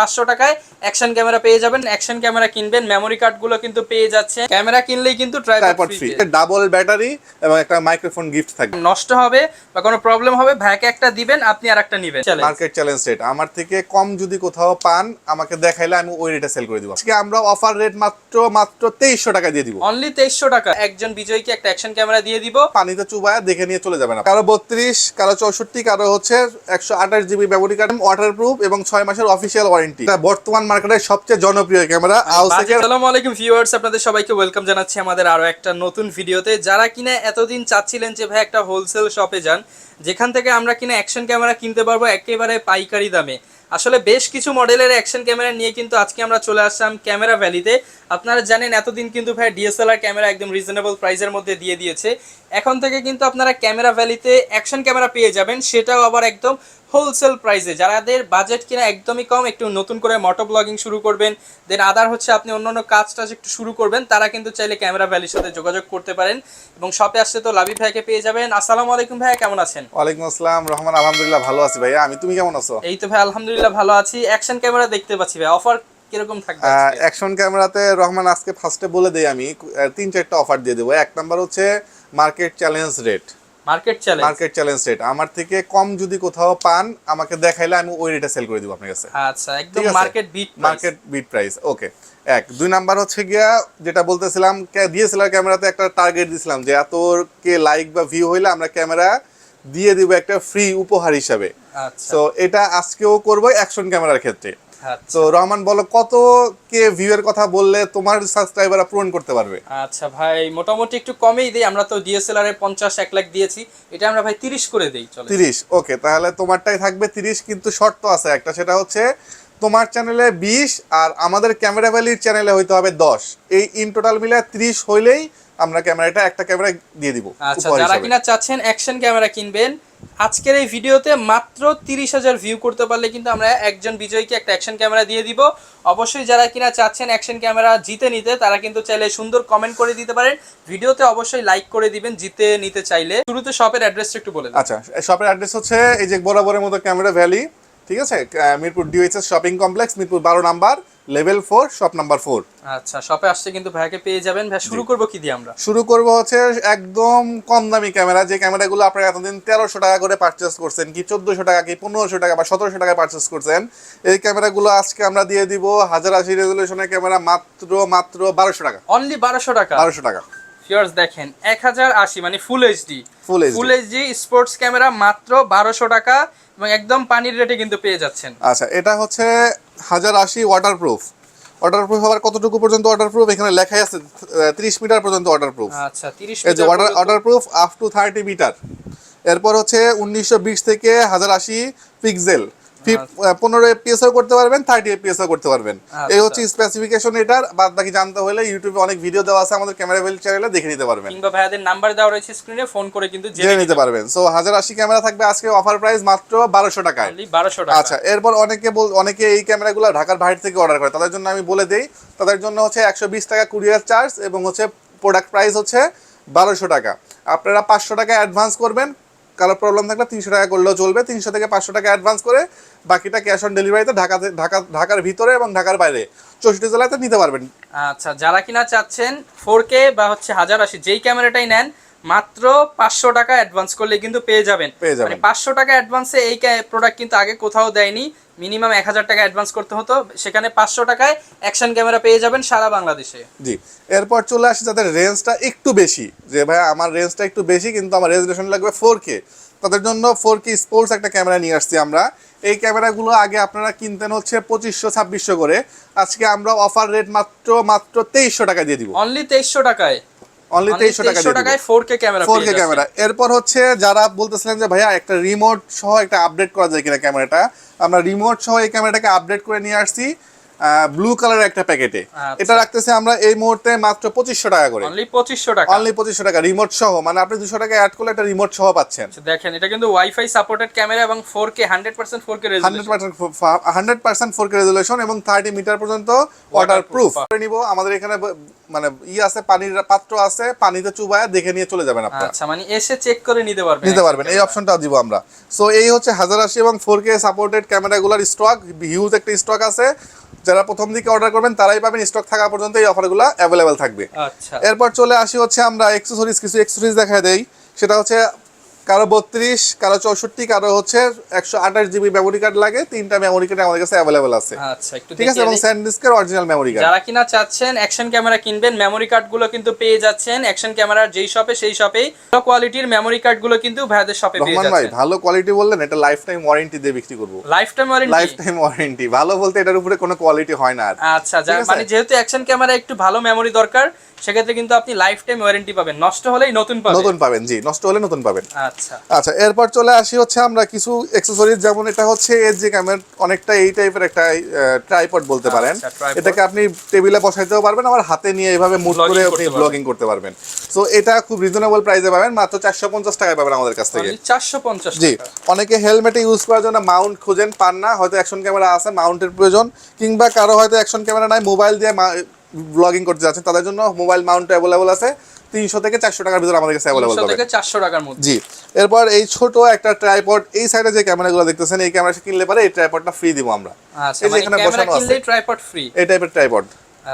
500 টাকায় action camera পেয়ে যাবেন। অ্যাকশন ক্যামেরা কিনবেন, মেমোরি কার্ড গুলো কিন্তু পেয়ে যাচ্ছে। ক্যামেরা কিনলেই কিন্তু ট্রাইপড ফ্রি, ডাবল ব্যাটারি এবং একটা মাইক্রোফোন গিফট থাকবে। নষ্ট হবে বা কোনো প্রবলেম হবে ভাইকে একটা দিবেন, আপনি আরেকটা নেবেন। মার্কেট চ্যালেঞ্জ রেট আমার থেকে কম যদি কোথাও পান আমাকে দেখাইলে আমি ওই রেটে সেল করে দিব। আজকে আমরা অফার রেট মাত্র 2300 টাকা দিয়ে দিব। অনলি 2300 টাকা একজন বিজয়ীকে একটা অ্যাকশন ক্যামেরা দিয়ে দিব। পানিতে চুবায়া দেখে নিয়ে চলে যাবেন। কারো 32, কারো 64, কারো হচ্ছে 128 জিবি মেমোরি কার্ড, ওয়াটারপ্রুফ এবং 6 মাসের অফিসিয়াল ওয়ারেন্টি। এটা বর্তমান মার্কেটের সবচেয়ে জনপ্রিয় ক্যামেরা। আসসালামু আলাইকুম ভিউয়ার্স, আপনাদের সবাইকে ওয়েলকাম জানাচ্ছি আমাদের আরো একটা নতুন ভিডিওতে। যারা কিনা এতদিন চাচ্ছিলেন যে ভাই একটা হোলসেল শপে যান যেখান থেকে আমরা কিনা অ্যাকশন ক্যামেরা কিনতে পারবো একেবারে পাইকারি দামে, আসলে বেশ কিছু মডেলের অ্যাকশন ক্যামেরা নিয়ে কিন্তু আজকে আমরা চলে আসলাম ক্যামেরা ভ্যালিতে। আপনারা জানেন এতদিন কিন্তু ভাই ডিএসএলআর ক্যামেরা একদম রিজনেবল প্রাইসের মধ্যে দিয়ে দিয়েছে। এখন থেকে কিন্তু আপনারা ক্যামেরা ভ্যালিতে অ্যাকশন ক্যামেরা পেয়ে যাবেন, সেটাও আবার একদম হোলসেল প্রাইসে। যাদের বাজেট কিনা একদমই কম, একটু নতুন করে মোটো ব্লগিং শুরু করবেন, দেন আদার হচ্ছে আপনি অন্যান্য কাজ একটু শুরু করবেন, তারা কিন্তু চাইলে ক্যামেরা ভ্যালির সাথে যোগাযোগ করতে পারেন। এবং শপে আসছে তো লাবিব ভাইকে পেয়ে যাবেন। আসসালামু আলাইকুম ভাই, কেমন আছেন? ওয়ালাইকুম আসসালাম রহমান, আলহামদুলিল্লাহ ভালো আছি ভাইয়া। তুমি কেমন আছো? এই তো ভাই আলহামদুলিল্লাহ ভালো আছি। অ্যাকশন ক্যামেরা দেখতে পাচ্ছি ভাই, অফার কিরকম থাকবে? অ্যাকশন ক্যামেরাতে রহমান আজকে ফার্স্টে বলে দেই, আমি 3-4টা অফার দিয়ে দেবো। এক নাম্বার হচ্ছে market challenge rate. Market challenge rate আমার থেকে কম যদি কোথাও পান আমাকে দেখাইলে আমি ওই রেটে সেল করে দিব আপনার কাছে। আচ্ছা, একদম মার্কেট বিট প্রাইস। ওকে, এক। দুই নাম্বার হচ্ছে গিয়া যেটা বলতেছিলাম, ডিএসএলআর ক্যামেরাতে একটা টার্গেট দিছিলাম যে এত কে লাইক বা ভিউ হইলে আমরা ক্যামেরা দিয়ে দিব একটা ফ্রি উপহার হিসাবে। আচ্ছা, তো এটা আজকেও করব অ্যাকশন ক্যামেরার ক্ষেত্রে। তো রহমান বলো, কত কে ভিউ এর কথা বললে তোমার সাবস্ক্রাইবাররা পূরণ করতে পারবে? আচ্ছা ভাই, মোটামুটি একটু কমেই দেই, আমরা তো ডিএসএলআর এর 50-1 লাখ দিয়েছি, এটা আমরা ভাই 30 করে দেই। চলে 30? ওকে, তাহলে তোমারটাই থাকবে 30, কিন্তু শর্ত আছে একটা, সেটা হচ্ছে তোমার চ্যানেলে 20 আর আমাদের ক্যামেরা ভ্যালির চ্যানেলে হইতে হবে 10। এই ইন টোটাল মিলে 30 হইলেই আমরা একটা ক্যামেরা দিয়ে দিব। আচ্ছা, যারা কিনা চাচ্ছেন অ্যাকশন ক্যামেরা কিনবেন, আজকের এই ভিডিওতে মাত্র 30,000 ভিউ করতে পারলে কিন্তু আমরা একজন বিজয়ীকে একটা অ্যাকশন ক্যামেরা দিয়ে দিব। অবশ্যই যারা কিনা চাচ্ছেন অ্যাকশন ক্যামেরা জিতে নিতে, তারা কিন্তু চাইলে সুন্দর কমেন্ট করে দিতে পারেন, ভিডিওতে অবশ্যই লাইক করে দিবেন জিতে নিতে চাইলে। শুরুতে শপের অ্যাড্রেসটা একটু বলে দিন। আচ্ছা, শপের অ্যাড্রেস হচ্ছে এই যে বরাবরের মতো ক্যামেরা ভ্যালি, ঠিক আছে, Mirpur DOHS shopping complex, Mirpur 12 number, level 4, shop number 4। আচ্ছা, শপে আসছে কিন্তু ভাইকে পেয়ে যাবেন। ভাই শুরু করব কি দিয়ে? আমরা শুরু করব হচ্ছে একদম কম দামি ক্যামেরা, যে ক্যামেরাগুলো আপনারা এতদিন 1300 টাকা করে পারচেস করছেন, কি 1400 টাকা, কি 1500 টাকা বা 1700 টাকায় পারচেস করছেন। এই ক্যামেরাগুলো আজকে আমরা দিয়ে দিব 1080 রেজুলেশনের ক্যামেরা মাত্র 1200 টাকা। অনলি 1200 টাকা। 1200 টাকা। ভিউয়ার্স দেখেন, 1080 মানে ফুল এইচডি স্পোর্টস ক্যামেরা মাত্র 1200 টাকা এবং একদম পানির রেটে কিন্তু পেয়ে যাচ্ছেন। আচ্ছা, এটা হচ্ছে 1080 ওয়াটারপ্রুফ আবার কতটুকু পর্যন্ত ওয়াটারপ্রুফ এখানে লেখাই আছে, 30 মিটার পর্যন্ত ওয়াটারপ্রুফ। আচ্ছা, 30 এই যে ওয়াটারপ্রুফ আপ টু 30 মিটার। এরপর হচ্ছে 1920 থেকে 1080 পিক্সেল, 15 fps করতে পারবেন, 30 fps করতে পারবেন। এই হচ্ছে স্পেসিফিকেশন এটার। বাদ বাকি জানতে হলে ইউটিউবে অনেক ভিডিও দেওয়া আছে, আমাদের ক্যামেরা ভ্যালি চ্যানেলে দেখে নিতে পারবেন, কিংবা ভাইয়াদের নাম্বার দেওয়া রয়েছে স্ক্রিনে, ফোন করে কিন্তু জেনে নিতে পারবেন। সো 1080 ক্যামেরা থাকবে আজকে অফার প্রাইস মাত্র 1200 টাকায়। 1200 টাকা। আচ্ছা, এরপর অনেকে এই ক্যামেরাগুলো ঢাকার বাইরে থেকে অর্ডার করে, তাদের জন্য আমি বলে দেই, তাদের জন্য হচ্ছে 120 টাকা কুরিয়ার চার্জ এবং হচ্ছে প্রোডাক্ট প্রাইস হচ্ছে 1200 টাকা। আপনারা 500 টাকা অ্যাডভান্স করবেন, কারো প্রবলেম থাকলে 300 টাকা করলেও চলবে। 300 থেকে 500 টাকা অ্যাডভান্স করে বাকিটা ক্যাশ অন ডেলিভারিতে ঢাকার ভিতরে এবং ঢাকার বাইরে 64 জেলাতে নিতে পারবেন। আচ্ছা, যারা কিনা চাচ্ছেন 4K বা হচ্ছে 1080 যেই ক্যামেরাটাই নেন, মাত্র 500 টাকা অ্যাডভান্স করলে কিন্তু পেয়ে যাবেন। মানে 500 টাকা অ্যাডভান্সে এই প্রোডাক্ট কিন্তু আগে কোথাও দেয়নি, মিনিমাম 1000 টাকা অ্যাডভান্স করতে হতো, সেখানে 500 টাকায় অ্যাকশন ক্যামেরা পেয়ে যাবেন সারা বাংলাদেশে। জি, এরপর চলে আসি যাদের রেঞ্জটা একটু বেশি, যে ভাই আমার রেঞ্জটা একটু বেশি কিন্তু আমার রেজোলিউশন লাগবে 4K, তাদের জন্য 4K স্পোর্টস একটা ক্যামেরা নিয়ে আসছি আমরা। এই ক্যামেরাগুলো আগে আপনারা কিনতেন হচ্ছে 2500-2600 করে, আজকে আমরা অফার রেট মাত্র 2300 টাকা দিয়ে দিব। অনলি 2300 টাকায়, অনলি 2300 টাকায় 4K ক্যামেরা। এরপর হচ্ছে যারা বলতেছিলেন যে ভাইয়া একটা রিমোট সহ একটা আপডেট করা যায় কিনা ক্যামেরাটা, আমরা রিমোট সহ এই ক্যামেরাটাকে আপডেট করে নিয়ে আসছি। ব্লু কালারের একটা প্যাকেটে। আচ্ছা। এটা রাখতেছি আমরা এই মুহূর্তে মাত্র 2500 টাকা করে। অনলি 2500 টাকা। অনলি 2500 টাকা রিমোট সহ, মানে আপনি 200 টাকা অ্যাড করলে একটা রিমোট সহ পাচ্ছেন। আচ্ছা দেখেন এটা কিন্তু ওয়াইফাই সাপোর্টেড ক্যামেরা এবং 4K 100% 4K resolution, 100% 4K resolution এবং 30 মিটার পর্যন্ত ওয়াটারপ্রুফ করে নিব। আমাদের এখানে মানে আছে, পানির পাত্র আছে, পানিতে চুবায়া দেখে নিয়ে চলে যাবেন আপনারা। আচ্ছা মানে এসে চেক করে নিতে পারবেন এই অপশনটাও দিব আমরা। সো এই হচ্ছে 1080 এবং 4K সাপোর্টেড ক্যামেরাগুলোর স্টক, হিউজ একটা স্টক আছে। যারা প্রথম দিকে অর্ডার করবেন তারাই পাবেন, স্টক থাকা পর্যন্ত এই অফারগুলো অ্যাভেলেবেল থাকবে। আচ্ছা এরপর চলে আসি হচ্ছে আমরা অ্যাকসেসরিজ, কিছু অ্যাকসেসরিজ দেখা দেই। সেটা হচ্ছে কারো 32, কারো 64, কারো হচ্ছে 128 জিবি মেমোরি কার্ড লাগে। 3টা মেমোরি কার্ড আমাদের কাছে অ্যাভেলেবেল আছে। আচ্ছা একটু ঠিক আছে, এবং স্যান্ডিস্কের অরিজিনাল মেমোরি কার্ড। যারা কিনা চাচ্ছেন অ্যাকশন ক্যামেরা কিনবেন, মেমোরি কার্ড গুলো কিন্তু পেয়ে যাচ্ছেন অ্যাকশন ক্যামেরার যেই শপে সেই শপেই। ভালো কোয়ালিটির মেমোরি কার্ড গুলো কিন্তু ভাইদের শপে পেয়ে রহমান ভাই যাচ্ছেন। ভালো কোয়ালিটি বললেন, এটা লাইফ টাইম ওয়ারেন্টি দিয়ে বিক্রি করব। Life time warranty? Life time warranty ভালো বলতে এটার উপরে কোনো কোয়ালিটি হয় না আর। আচ্ছা মানে যেহেতু অ্যাকশন ক্যামেরা একটু ভালো মেমোরি দরকার, সেক্ষেত্রে কিন্তু আপনি লাইফ টাইম ওয়ারেন্টি পাবেন, নষ্ট হলেই নতুন পাবেন। জি, নষ্ট হলে নতুন পাবেন। আচ্ছা আচ্ছা এরপর চলে আসি হচ্ছে আমরা কিছু অ্যাকসেসরিজ, যেমন এটা হচ্ছে Sjcam এর অনেকটা এই টাইপের একটা ট্রাইপড বলতে পারেন। এটাকে আপনি টেবিলে বসাইতেও পারবেন, আবার হাতে নিয়ে এইভাবে মুভ করে আপনি ব্লগিং করতে পারবেন। সো এটা খুব রিজনেবল প্রাইসে পাবেন, মাত্র 450 টাকায় পাবেন আমাদের কাছ থেকে। 450 জি। অনেকে হেলমেটে ইউজ করার জন্য মাউন্ট খুঁজেন, পান না, হয়তো অ্যাকশন ক্যামেরা আছে, মাউন্টের প্রয়োজন, কিংবা কারো হয়তো অ্যাকশন ক্যামেরা নাই, মোবাইল দিয়ে ব্লগিং করতে যাচ্ছেন, তাদের জন্য মোবাইল মাউন্ট অ্যাভেলেবল আছে 300 থেকে 400 টাকার ভিতরে আমাদের কাছে অ্যাভেলেবল পাবেন। 300 থেকে 400 টাকার মধ্যে। জি। এরপর এই ছোট একটা ট্রাইপড, এই সাইডে যে ক্যামেরাগুলো দেখতেছেন, এই ক্যামেরাটা কিনলে পরে এই ট্রাইপডটা ফ্রি দিব আমরা। আচ্ছা মানে ক্যামেরা কিনলেই ট্রাইপড ফ্রি, এই টাইপের ট্রাইপড।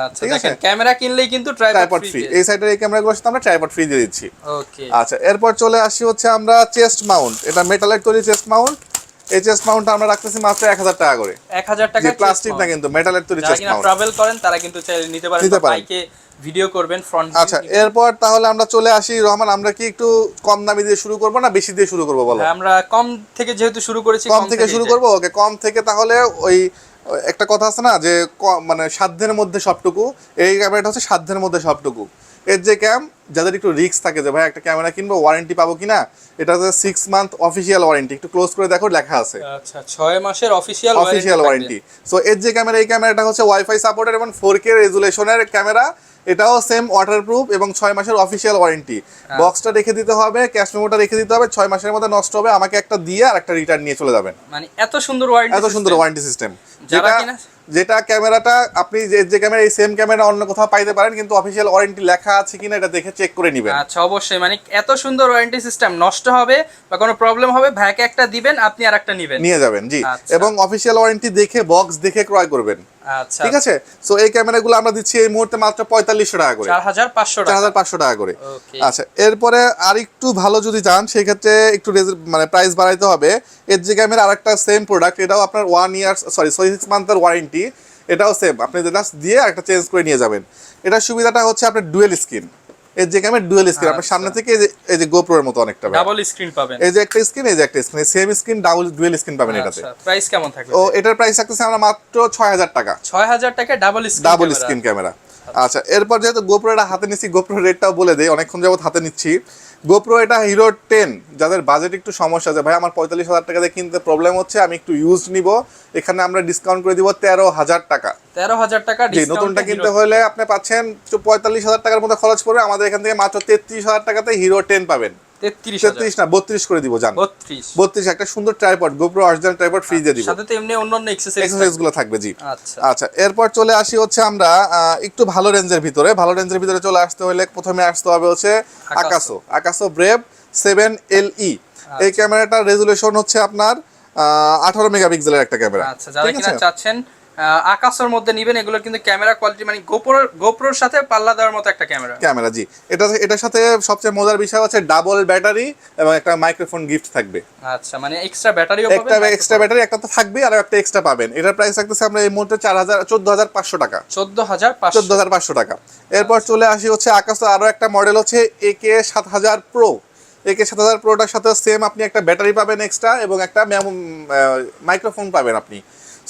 আচ্ছা দেখেন ক্যামেরা কিনলেই কিন্তু ট্রাইপড ফ্রি। এই সাইডের এই ক্যামেরাগুলোর সাথে আমরা ট্রাইপড ফ্রি দিয়ে দিচ্ছি। ওকে। আচ্ছা এরপর চলে আসি হচ্ছে আমরা চেস্ট মাউন্ট। এটা মেটালের তৈরি চেস্ট মাউন্ট। এই চেস্ট মাউন্টটা আমরা রাখতেছি মাত্র 1000 টাকা করে। 1000 টাকা, প্লাস্টিক না কিন্তু মেটালের তৈরি চেস্ট মাউন্ট। যারা ট্রাভেল করেন তারা কিন্তু চাইলে নিতে পারেন, বাইকে ভিডিও করবেন ফ্রন্ট। আচ্ছা এরপর তাহলে আমরা চলে আসি রহমান, আমরা কি একটু কম দামি দিয়ে শুরু করব না বেশি দিয়ে শুরু করব বলো? আমরা কম থেকে যেহেতু শুরু করেছি, কম থেকে শুরু করব। ওকে, কম থেকে তাহলে ওই একটা কথা আছে না যে মানে সাধ্যের মধ্যে সবটুকু, এই ক্যামেরাটা হচ্ছে সাধ্যের মধ্যে সবটুকু। Sjcam যাদের একটু রিস্ক থাকে যে ভাই একটা ক্যামেরা কিনবো, ওয়ারেন্টি পাবো কিনা, এটা হচ্ছে 6 মান্থ অফিসিয়াল ওয়ারেন্টি। একটু ক্লোজ করে দেখো, লেখা আছে। আচ্ছা 6 মাসের অফিসিয়াল ওয়ারেন্টি। সো Sjcam এর এই ক্যামেরাটা হচ্ছে ওয়াইফাই সাপোর্টেড এবং 4K রেজুলেশনের ক্যামেরা। এটাও সেম ওয়াটারপ্রুফ এবং 6 মাসের অফিসিয়াল ওয়ারেন্টি। বক্সটা রেখে দিতে হবে, ক্যাশ মেমোটা রেখে দিতে হবে, 6 মাসের মধ্যে নষ্ট হবে, আমাকে একটা দিয়ে আর একটা রিটার্ন নিয়ে চলে যাবেন। মানে এত সুন্দর ওয়ারেন্টি সিস্টেম। যেটা ক্যামেরাটা আপনি যে ক্যামেরা, এই সেম ক্যামেরা অন্য কোথাও পাইতে পারেন, কিন্তু অফিসিয়াল ওয়ারেন্টি লেখা আছে কিনা এটা দেখে চেক করে নেবেন। আচ্ছা অবশ্যই, মানে এত সুন্দর ওয়ারেন্টি সিস্টেম, নষ্ট হবে বা কোনো প্রবলেম হবে ভাইকে একটা দিবেন, আপনি আরেকটা নিয়ে যাবেন। জি। এবং অফিসিয়াল ওয়ারেন্টি দেখে, বক্স দেখে ক্রয় করবেন। আচ্ছা ঠিক আছে। সো এই ক্যামেরাগুলো আমরা দিচ্ছি এই মুহূর্তে মাত্র 4500 টাকা করে, 4500 টাকা করে। আচ্ছা এরপরে আর একটু ভালো যদি চান সেক্ষেত্রে একটু মানে প্রাইস বাড়াইতে হবে। Sjcam এর আরেকটা সেম প্রোডাক্ট, এটাও আপনার 6 মান্থের ওয়ারেন্টি। এটাও সেম, আপনি জাস্ট দিয়ে একটা চেঞ্জ করে নিয়ে যাবেন। এটার সুবিধাটা হচ্ছে আপনার ডুয়েল স্ক্রিন। Sjcam এর ডুয়েল স্ক্রিন, আপনার সামনে থেকে এই যে GoPro এর মতো অনেকটা ডাবল স্ক্রিন পাবেন। এই যে একটা স্ক্রিন, এই যে একটা screen, same screen dual screen পাবেন এটাতে। প্রাইস কেমন থাকবে? ও এটার প্রাইস থাকতেছে আমরা মাত্র 6000 টাকা। 6000 টাকা ডাবল স্ক্রিন ক্যামেরা। আচ্ছা এরপর যেহেতু GoPro এটা হাতে নিচ্ছি, GoPro রেটটাও বলে দেই, অনেকক্ষণ যাবত হাতে নিচ্ছি। GoPro এটা হিরো 10, যাদের বাজেট একটু সমস্যা আছে, ভাই আমার 45,000 টাকা দিয়ে কিনতে প্রবলেম হচ্ছে, আমি একটু ইউজড নিব, এখানে আমরা ডিসকাউন্ট করে দিব 13,000 টাকা। 13,000 টাকা ডিসকাউন্ট। নতুনটা কিনতে হলে আপনি পাচ্ছেন 45,000 টাকার মতো খরচ পড়বে, আমাদের এখান থেকে মাত্র 33,000 টাকাতে হিরো 10 পাবেন। 33 না 32 করে দিব জান। 32 একটা সুন্দর tripod, GoPro original tripod free দিয়ে দিব, সাথে তো এমনি অন্যান্য অ্যাকসেসরিজ গুলো থাকবে। জি। আচ্ছা এরপর চলে আসি হচ্ছে আমরা একটু ভালো রেঞ্জের ভিতরে চলে আসতে হলে প্রথমে আসতে হবে হচ্ছে Akaso Brave 7LE। এই ক্যামেরাটার রেজুলেশন হচ্ছে আপনার 18 মেগাপিক্সেলের একটা ক্যামেরা। আচ্ছা যারা কিনা চাচ্ছেন আকাশের মধ্যে নেবেন, এগুলো কিন্তু ক্যামেরা কোয়ালিটি মানে গোপ্রোর সাথে পাল্লা দেওয়ার মতো একটা ক্যামেরা। জি। এটার সাথে সবচেয়ে মজার বিষয় হচ্ছে ডাবল ব্যাটারি এবং একটা মাইক্রোফোন গিফট থাকবে। আচ্ছা মানে এক্সট্রা ব্যাটারিও পাবেন, একটা এক্সট্রা ব্যাটারি একটা তো থাকবে আর একটা এক্সট্রা পাবেন। এটার প্রাইস থাকতেছে আমরা এই মুহূর্তে 14,500 টাকা। 14,500 টাকা। এরপর চলে আসি হচ্ছে Akaso আরো একটা মডেল হচ্ছে EKEN 7000 Pro। EKEN 7000 Proটার সাথে সেম আপনি একটা ব্যাটারি পাবেন এক্সট্রা এবং একটা মাইক্রোফোন পাবেন আপনি।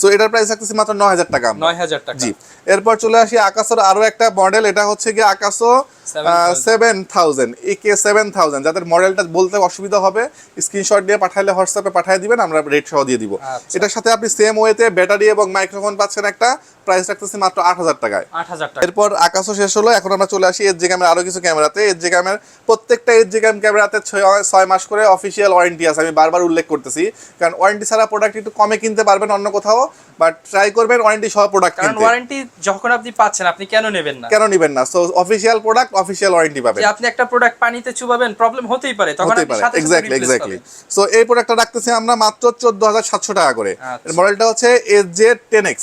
সো এটার প্রাইস থাকতেছে মাত্র 9000 টাকা। 9000 টাকা। জি। এরপর চলে আসি Akasoর আরো একটা মডেল, এটা হচ্ছে কি Akaso 7000 EK7000, যাদের মডেলটা বলতে অসুবিধা হবে স্ক্রিনশট দিয়ে পাঠালে হোয়াটসঅ্যাপে পাঠিয়ে দিবেন, আমরা রেট সহ দিয়ে দিব। এটার সাথে আপনি সেম ওয়েতে ব্যাটারি এবং মাইক্রোফোন পাচ্ছেন একটা, প্রাইস রাখতেছি মাত্র 8000 টাকায়। 8000 টাকা। এরপর আকাশো শেষ হলো, এখন আমরা চলে আসি Sjcam আরো কিছু ক্যামেরাতে। Sjcam প্রত্যেকটা Sjcam ক্যামেরাতে 6 মাস করে অফিসিয়াল ওয়ারেন্টি আছে, আমি বারবার উল্লেখ করতেছি, কারণ ওয়ারেন্টি ছাড়া প্রোডাক্ট একটু কমে কিনতে পারবেন অন্য কোথাও, বাট ট্রাই করবেন ওয়ারেন্টি সহ প্রোডাক্ট কিনতে। কারণ ওয়ারেন্টি যখন আপনি পাচ্ছেন আপনি কেন নেবেন না? কেন নেবেন না? So official product official warranty পাবেন। যে আপনি একটা প্রোডাক্ট পানিতে চুবাবেন, প্রবলেম হতেই পারে, তখন আপনি সাথে সাথে এক্স্যাক্টলি। সো এই প্রোডাক্টটা রাখতেছি আমরা মাত্র 14700 টাকা করে। এর মডেলটা হচ্ছে SJ10X।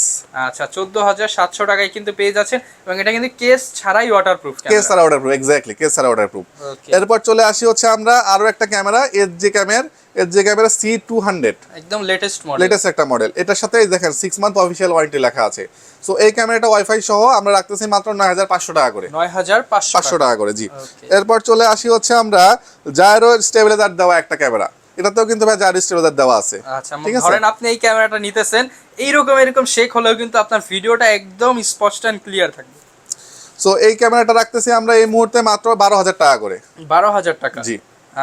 আচ্ছা, 14700 টাকায় কিন্তু পেয়ে যাচ্ছেন, এবং এটা কিন্তু কেস ছাড়াই ওয়াটারপ্রুফ। কেস ছাড়া ওয়াটারপ্রুফ, এক্স্যাক্টলি কেস ছাড়া ওয়াটারপ্রুফ। এরপর চলে আসি হচ্ছে আমরা আরো একটা ক্যামেরা Sjcam C200, একদম লেটেস্ট একটা মডেল। এটার সাথে দেখেন 6 মান্থ অফিসিয়াল ওয়ারেন্টি লেখা আছে। সো এই ক্যামেরাটা ওয়াইফাই সহ আমরা রাখতেছি মাত্র 9500 টাকা করে। 9500 টাকা করে, জি। এরপর চলে আসি হচ্ছে আমরা জাইরো স্টেবিলাইজার দেওয়া একটা ক্যামেরা, এটাতেও কিন্তু ভাই জাইরো স্টেবিলাইজার দেওয়া আছে। আচ্ছা, ধরেন আপনি এই ক্যামেরাটা নিতেছেন, এরকম শেক হলেও কিন্তু আপনার ভিডিওটা একদম স্পষ্ট এন্ড ক্লিয়ার থাকবে। সো এই ক্যামেরাটা রাখতেছি আমরা এই মুহূর্তে মাত্র 12000 টাকা করে। 12000 টাকা, জি।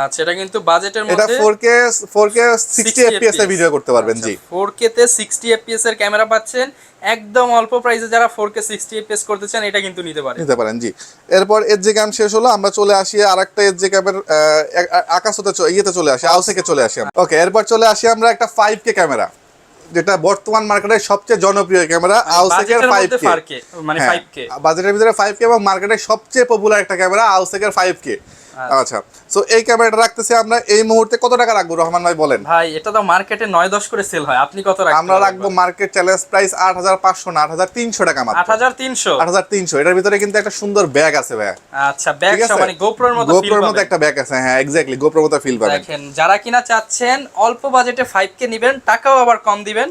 আচ্ছা, এটা কিন্তু বাজেটের মধ্যে। এটা 4K 60 fps এ ভিডিও করতে পারবেন, জি। 4K তে 60 fps এর ক্যামেরা পাচ্ছেন একদম অল্প প্রাইসে। যারা 4K 60 fps করতে চান এটা কিন্তু নিতে পারেন, জি। এরপর Sjcam শেষ হলো, আমরা চলে আসি আরেকটা Sjcam এর আকাশোতে চলে আসি, আউসেকে চলে আসি। ওকে, এরপর চলে আসি আমরা একটা 5K ক্যামেরা, যেটা বর্তমান মার্কেটের সবচেয়ে জনপ্রিয় ক্যামেরা, আউসেকের 5K। মানে 5K বাজেটের ভিতরে 5K এবং মার্কেটের সবচেয়ে পপুলার একটা ক্যামেরা আউসেকের 5K। আচ্ছা, সো এই ক্যামেরাটা রাখতেছি আমরা এই মুহূর্তে কত টাকা রাখবো রহমান ভাই বলেন? ভাই এটা তো মার্কেটে 9-10 করে সেল হয়, আপনি কত রাখবেন? আমরা রাখবো মার্কেট চ্যালেঞ্জ প্রাইস 8500 না 8300 টাকা মাত্র। 8300। এটার ভিতরে কিন্তু একটা সুন্দর ব্যাগ আছে ভাই। আচ্ছা, ব্যাগ মানে গোপ্রোর মতো ফিল পাবেন। গোপ্রোর মতো একটা ব্যাগ আছে, হ্যাঁ এক্স্যাক্টলি গোপ্রোর মতো ফিল পাবেন। দেখেন, যারা কিনা চাচ্ছেন অল্প বাজেটে 5K নেবেন, টাকাও আবার কম দিবেন,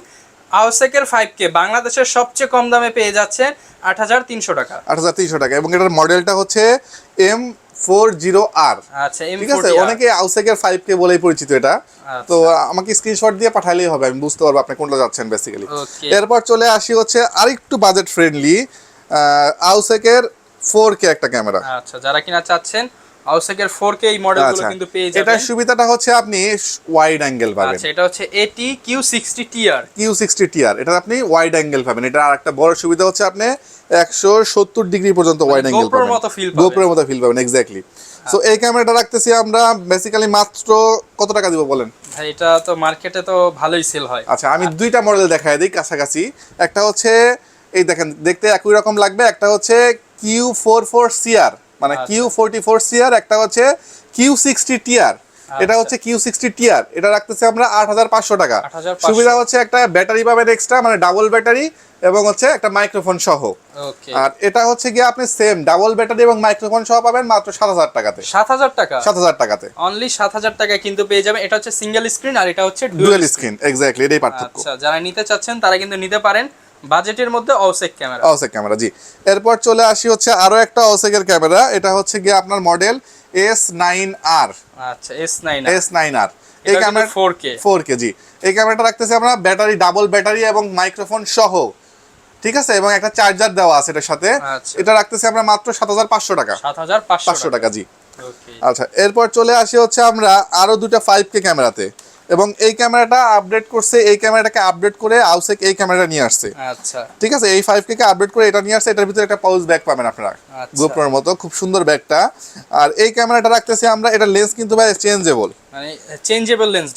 আউসেকের 5K বাংলাদেশের সবচেয়ে কম দামে পেয়ে যাচ্ছেন 8300 টাকা। 8300 টাকা, এবং এটার মডেলটা হচ্ছে M40R। আচ্ছা, ঠিক আছে, অনেকে আউসেকের 5K বলেই পরিচিত এটা। তো আমাকে স্ক্রিনশট দিয়ে পাঠালেই হবে, আমি বুঝতে পারবো আপনি কোনটা যাচ্ছেন বেসিক্যালি। এরপর চলে আসি হচ্ছে আরেকটু বাজেট ফ্রেন্ডলি আউসেকের 4K একটা ক্যামেরা। আচ্ছা, যারা কিনা চাচ্ছেন আউসেকের 4K এই মডেলগুলো কিন্তু পেয়ে যাবেন। এটার সুবিধাটা হচ্ছে আপনি ওয়াইড অ্যাঙ্গেল পাবেন। আচ্ছা, এটা হচ্ছে AT Q60TR। এটা আপনি ওয়াইড অ্যাঙ্গেল পাবেন। এটা আরেকটা বড় সুবিধা হচ্ছে আপনি 170 ডিগ্রি পর্যন্ত ওয়াইড অ্যাঙ্গেল পাবেন, গোপ্রোর মতো ফিল পাবেন, এক্স্যাক্টলি। সো এই ক্যামেরাটা রাখতেছি আমরা বেসিক্যালি মাত্র কত টাকা দিব বলেন? ভাই এটা তো মার্কেটে তো ভালোই সেল হয়। আচ্ছা, আমি দুইটা মডেল দেখায় দিই কাছাকাছি। একটা হচ্ছে এই দেখেন, দেখতে একই রকম লাগবে, একটা হচ্ছে Q44CR মানে Q44CR, একটা হচ্ছে Q60TR। এটা হচ্ছে Q60TR, এটা রাখতেছি আমরা 8500 টাকা। সুবিধা হচ্ছে একটা ব্যাটারি পাবেন এক্সট্রা, মানে ডাবল ব্যাটারি, এবং হচ্ছে একটা মাইক্রোফোন সহ। আর এটা হচ্ছে গিয়ে আপনি সেম ডাবল ব্যাটারি এবং মাইক্রোফোন সহ পাবেন মাত্র 7000 টাকাতে। 7000 টাকা? 7000 টাকাতে, অনলি 7000 টাকায় কিন্তু পেয়ে যাবেন। এটা হচ্ছে সিঙ্গেল স্ক্রিন আর এটা হচ্ছে ডুয়াল স্ক্রিন, এক্স্যাক্টলি এটাই পার্থক্য। আচ্ছা, যারা নিতে চাচ্ছেন তারা কিন্তু নিতে পারেন বাজেটের মধ্যে অসেক ক্যামেরা, জি। এরপর চলে আসি হচ্ছে আরো একটা অসেকের ক্যামেরা, এটা হচ্ছে গিয়ে আপনার মডেল S9R। আচ্ছা, S9R। এই ক্যামেরা 4K, জি। এই ক্যামেরাটা রাখতেছি আমরা ব্যাটারি, ডাবল ব্যাটারি এবং মাইক্রোফোন সহ, ঠিক আছে, এবং একটা চার্জার দেওয়া আছে এটার সাথে। এটা রাখতেছি আমরা মাত্র 7500 টাকা। 7500 টাকা, জি। আচ্ছা, এরপর চলে আসি হচ্ছে আমরা আরো দুটো 5K ক্যামেরাতে, এবং এই ক্যামেরাটা আপডেট করছে, এই ক্যামেরাটাকে আপডেট করে আউসেক এই ক্যামেরাটা নিয়ে আসছে। আচ্ছা, ঠিক আছে, এই 5K কে আপডেট করে এটা নিয়ে আসছে। এটার ভিতরে একটা পাউচ ব্যাগ পাবেন আপনারা, গোপ্রোর মতো খুব সুন্দর ব্যাগটা। আর এই ক্যামেরাটা রাখতেছি আমরা, এটা লেন্স কিন্তু ভাই চেঞ্জেবল, মানে চেঞ্জেবল লেন্স,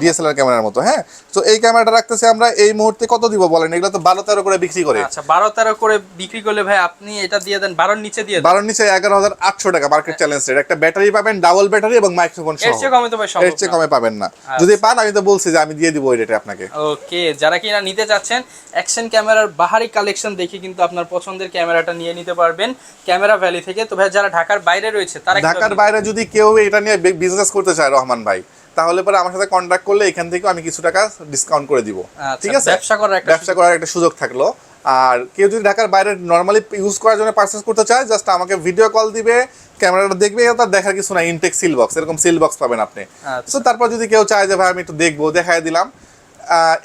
ডিএসএলআর ক্যামেরার মতো, হ্যাঁ। তো এই ক্যামেরাটা রাখতেছি আমরা এই মুহূর্তে কত দিব বলেন? এগুলো তো 12-13 করে বিক্রি করে। আচ্ছা, 12-13 করে বিক্রি করলে ভাই আপনি এটা দিয়ে দেন 12 এর নিচে দিয়ে দেন। 12 এর নিচে 11800 টাকা মার্কেট চ্যালেঞ্জ রেট। একটা ব্যাটারি পাবেন, ডাবল ব্যাটারি এবং মাইক্রোফোন সহ। এর চেয়ে কমে তো ভাই সম্ভব না, এর চেয়ে কমে পাবেন না। যদি পান আমি তো বলছি যে আমি দিয়ে দিব ওই রেটে আপনাকে। ওকে, যারা কিনা নিতে চাচ্ছেন অ্যাকশন ক্যামেরার বাহারি কালেকশন দেখে কিন্তু আপনার পছন্দের ক্যামেরাটা নিয়ে নিতে পারবেন ক্যামেরা ভ্যালি থেকে। তো ভাই যারা ঢাকার বাইরে রয়েছে তারা, ঢাকার বাইরে যদি কেউ এটা নিয়ে বিজনেস করতে চায় রহমান ভাই, তাহলে পরে আমার সাথে কন্ট্যাক্ট করলে এখান থেকে আমি কিছু টাকা ডিসকাউন্ট করে দিব, ঠিক আছে? ব্যবসা করার একটা সুযোগ থাকলো। আর কেউ যদি ঢাকার বাইরে নরমালি ইউজ করার জন্য পারচেজ করতে চায়, জাস্ট আমাকে ভিডিও কল দিবে, ক্যামেরাটা দেখবে, তার দেখার কিছু না, ইনটেক সিল বক্স, এরকম সিল বক্স পাবেন আপনি। সো তারপর যদি কেউ চায় যে ভাই আমি একটু দেখবো, দেখায় দিলাম,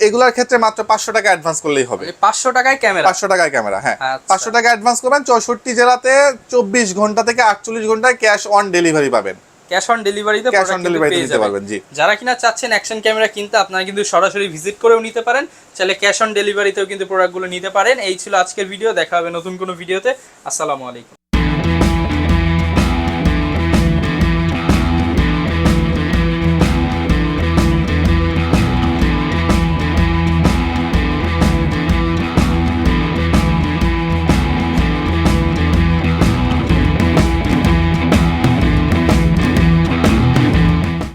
এগুলোর ক্ষেত্রে মাত্র 500 টাকা অ্যাডভান্স করলেই হবে। 500 টাকায় ক্যামেরা? 500 টাকায় ক্যামেরা, হ্যাঁ। আচ্ছা। 500 টাকা অ্যাডভান্স করবেন, 64 জেলাতে 24 ঘন্টা থেকে 48 ঘন্টায় ক্যাশ অন ডেলিভারি পাবেন। ক্যাশ অন ডেলিভারিতে ক্যাশ অন ডেলিভারিতে নিতে পারবেন, জি। যারা কিনা চাচ্ছেন অ্যাকশন ক্যামেরা কিনতে, আপনারা কিন্তু সরাসরি ভিজিট করেও নিতে পারেন, চাইলে ক্যাশ অন ডেলিভারিতেও কিন্তু প্রোডাক্টগুলো নিতে পারেন। এই ছিল আজকের ভিডিও, দেখা হবে নতুন কোনো ভিডিওতে। আসসালামু আলাইকুম।